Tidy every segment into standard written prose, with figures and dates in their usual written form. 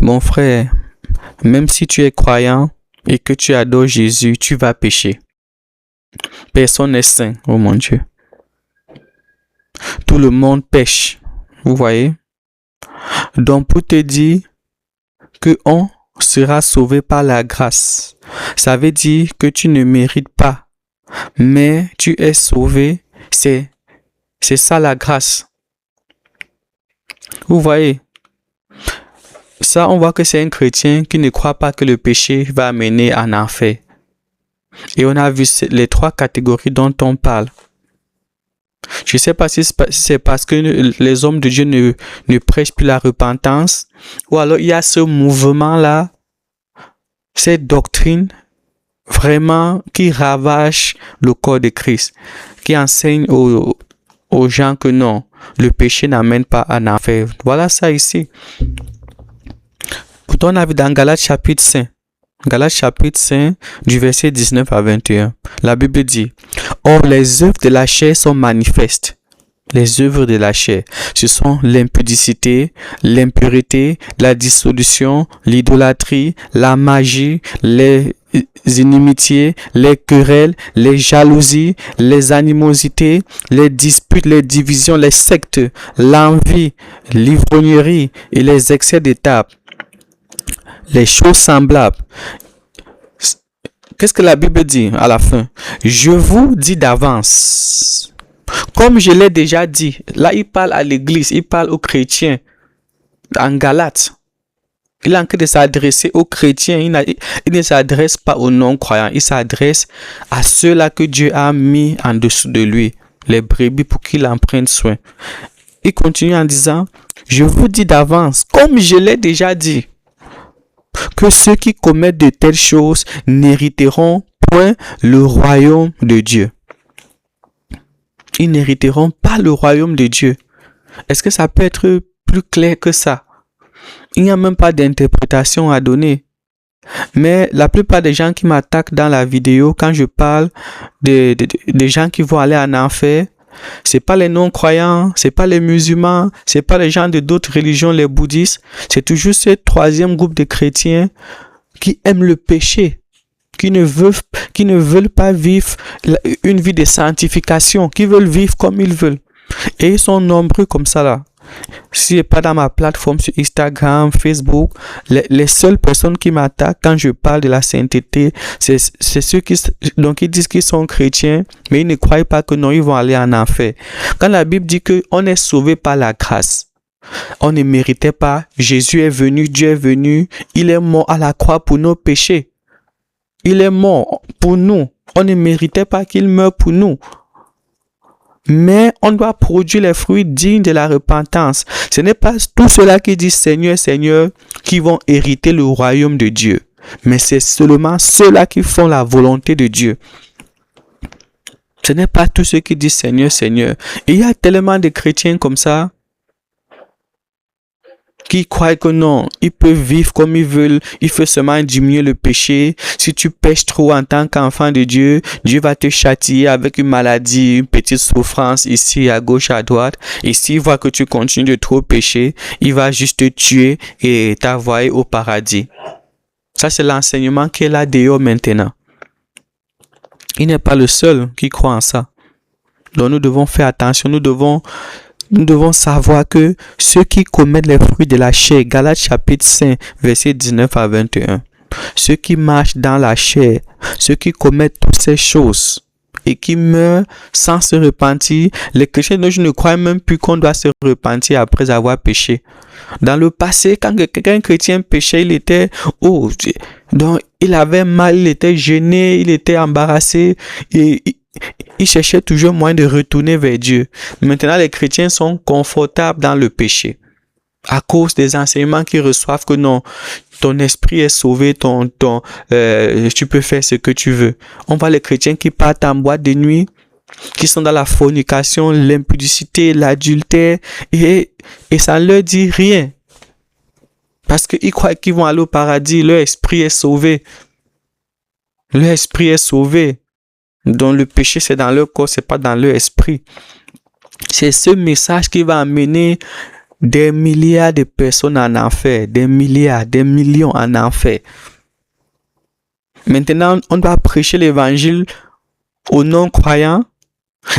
Mon frère, même si tu es croyant et que tu adores Jésus, tu vas pécher. Personne n'est saint, oh mon Dieu. Tout le monde pêche. Vous voyez? Donc pour te dire que on sera sauvé par la grâce, ça veut dire que tu ne mérites pas, mais tu es sauvé. C'est ça la grâce. Vous voyez? Ça, on voit que c'est un chrétien qui ne croit pas que le péché va mener en enfer. Et on a vu les 3 catégories dont on parle. Je ne sais pas si c'est parce que les hommes de Dieu ne prêchent plus la repentance, ou alors il y a ce mouvement-là, cette doctrine vraiment qui ravage le corps de Christ, qui enseigne aux gens que non, le péché n'amène pas en enfer. Voilà ça ici. Pourtant, on a vu dans Galates chapitre 5. Galates chapitre 5, du verset 19 à 21. La Bible dit: Or, les œuvres de la chair sont manifestes. Les œuvres de la chair, ce sont l'impudicité, l'impureté, la dissolution, l'idolâtrie, la magie, les inimitiés, les querelles, les jalousies, les animosités, les disputes, les divisions, les sectes, l'envie, l'ivrognerie et les excès de table. Les choses semblables. Qu'est-ce que la Bible dit à la fin? Je vous dis d'avance, comme je l'ai déjà dit. Là, il parle à l'église, il parle aux chrétiens en Galates. Il est en train de s'adresser aux chrétiens. Il ne s'adresse pas aux non-croyants. Il s'adresse à ceux-là que Dieu a mis en dessous de lui, les brebis, pour qu'il en prenne soin. Il continue en disant: je vous dis d'avance, comme je l'ai déjà dit, que ceux qui commettent de telles choses n'hériteront point le royaume de Dieu. Ils n'hériteront pas le royaume de Dieu. Est-ce que ça peut être plus clair que ça? Il n'y a même pas d'interprétation à donner. Mais la plupart des gens qui m'attaquent dans la vidéo, quand je parle des gens qui vont aller en enfer, c'est pas les non-croyants, c'est pas les musulmans, c'est pas les gens de d'autres religions, les bouddhistes. C'est toujours ce 3e groupe de chrétiens qui aiment le péché, qui ne veulent pas vivre une vie de sanctification, qui veulent vivre comme ils veulent. Et ils sont nombreux comme ça là. Si n'est pas dans ma plateforme sur Instagram, Facebook, les seules personnes qui m'attaquent quand je parle de la sainteté, c'est ceux ils disent qu'ils sont chrétiens, mais ils ne croient pas que non, ils vont aller en enfer. Quand la Bible dit qu'on est sauvé par la grâce, on ne méritait pas, Jésus est venu, Dieu est venu, il est mort à la croix pour nos péchés. Il est mort pour nous. On ne méritait pas qu'il meure pour nous. Mais on doit produire les fruits dignes de la repentance. Ce n'est pas tous ceux-là qui disent Seigneur, Seigneur, qui vont hériter le royaume de Dieu. Mais c'est seulement ceux-là qui font la volonté de Dieu. Ce n'est pas tous ceux qui disent Seigneur, Seigneur. Et il y a tellement de chrétiens comme ça qui croient que non, ils peuvent vivre comme ils veulent, il faut seulement diminuer le péché. Si tu pêches trop en tant qu'enfant de Dieu, Dieu va te châtier avec une maladie, une petite souffrance ici, à gauche, à droite. Et s'il voit que tu continues de trop pécher, il va juste te tuer et t'envoyer au paradis. Ça, c'est l'enseignement qui est là dehors maintenant. Il n'est pas le seul qui croit en ça. Donc nous devons faire attention, nous devons savoir que ceux qui commettent les fruits de la chair, Galates chapitre 5, verset 19 à 21, ceux qui marchent dans la chair, ceux qui commettent toutes ces choses et qui meurent sans se repentir, les chrétiens, je ne crois même plus qu'on doit se repentir après avoir péché. Dans le passé, quand quelqu'un chrétien péchait, il était, donc il avait mal, il était gêné, il était embarrassé et il cherchait toujours moyen de retourner vers Dieu. Maintenant, les chrétiens sont confortables dans le péché à cause des enseignements qu'ils reçoivent que non, ton esprit est sauvé, tu peux faire ce que tu veux. On voit les chrétiens qui partent en boîte de nuit, qui sont dans la fornication, l'impudicité, l'adultère, et ça ne leur dit rien. Parce qu'ils croient qu'ils vont aller au paradis, leur esprit est sauvé. Leur esprit est sauvé. Donc le péché c'est dans leur corps, c'est pas dans leur esprit. C'est ce message qui va amener des milliards de personnes en enfer, des milliards, des millions en enfer. Maintenant, on doit prêcher l'évangile aux non-croyants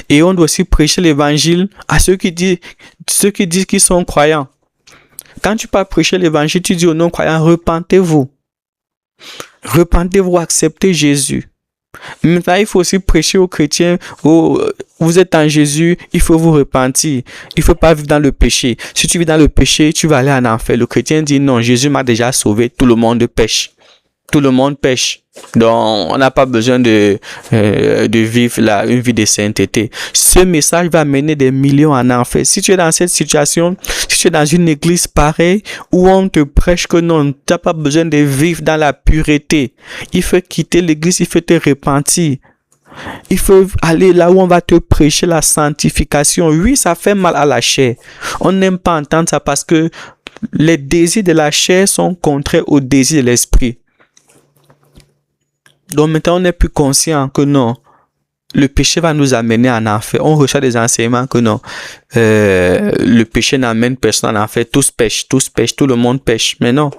et on doit aussi prêcher l'évangile à ceux qui disent qu'ils sont croyants. Quand tu peux prêcher l'évangile, tu dis aux non-croyants, repentez-vous. Repentez-vous, acceptez Jésus. Maintenant, il faut aussi prêcher aux chrétiens, vous êtes en Jésus, il faut vous repentir. Il ne faut pas vivre dans le péché. Si tu vis dans le péché, tu vas aller en enfer. Le chrétien dit non, Jésus m'a déjà sauvé, tout le monde pêche. Tout le monde pêche. Donc, on n'a pas besoin de vivre une vie de sainteté. Ce message va mener des millions en enfer. Si tu es dans cette situation, si tu es dans une église pareille où on te prêche que non, tu n'as pas besoin de vivre dans la pureté. Il faut quitter l'église, il faut te repentir. Il faut aller là où on va te prêcher la sanctification. Oui, ça fait mal à la chair. On n'aime pas entendre ça parce que les désirs de la chair sont contraires aux désirs de l'esprit. Donc maintenant, on est plus conscient que non, le péché va nous amener en enfer. On reçoit des enseignements que non, le péché n'amène personne en enfer. Tous pêchent, tout le monde pêche. Mais non,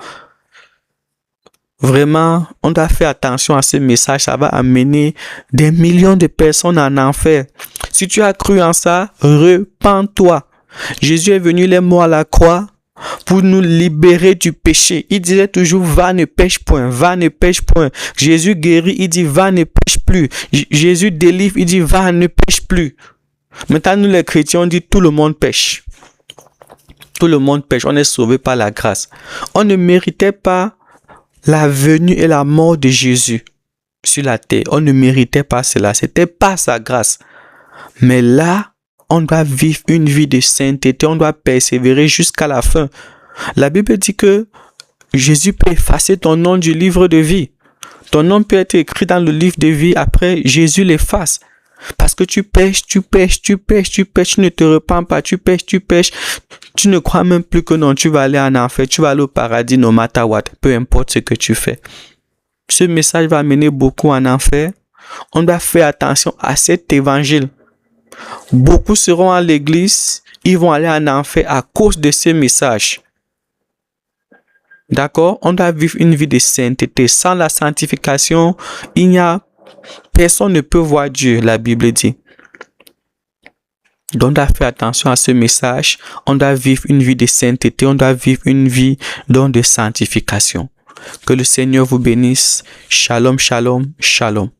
vraiment, on doit faire attention à ce message. Ça va amener des millions de personnes en enfer. Si tu as cru en ça, repens-toi. Jésus est venu, il est mort à la croix pour nous libérer du péché. Il disait toujours, va, ne pêche point, va, ne pêche point. Jésus guérit, il dit, va, ne pêche plus. Jésus délivre, il dit, va, ne pêche plus. Maintenant, nous les chrétiens, on dit, tout le monde pêche. Tout le monde pêche, on est sauvé par la grâce. On ne méritait pas la venue et la mort de Jésus sur la terre. On ne méritait pas cela, c'était pas sa grâce. Mais là, on doit vivre une vie de sainteté, on doit persévérer jusqu'à la fin. La Bible dit que Jésus peut effacer ton nom du livre de vie. Ton nom peut être écrit dans le livre de vie, après Jésus l'efface. Parce que tu pêches, tu ne te repens pas, tu pêches, tu ne crois même plus que non, tu vas aller en enfer, tu vas aller au paradis no matter what, peu importe ce que tu fais. Ce message va amener beaucoup en enfer. On doit faire attention à cet évangile. Beaucoup seront à l'église, ils vont aller en enfer à cause de ce message. D'accord? On doit vivre une vie de sainteté. Sans la sanctification, personne ne peut voir Dieu, la Bible dit. Donc, on doit faire attention à ce message. On doit vivre une vie de sainteté. On doit vivre une vie de sanctification. Que le Seigneur vous bénisse. Shalom, shalom, shalom.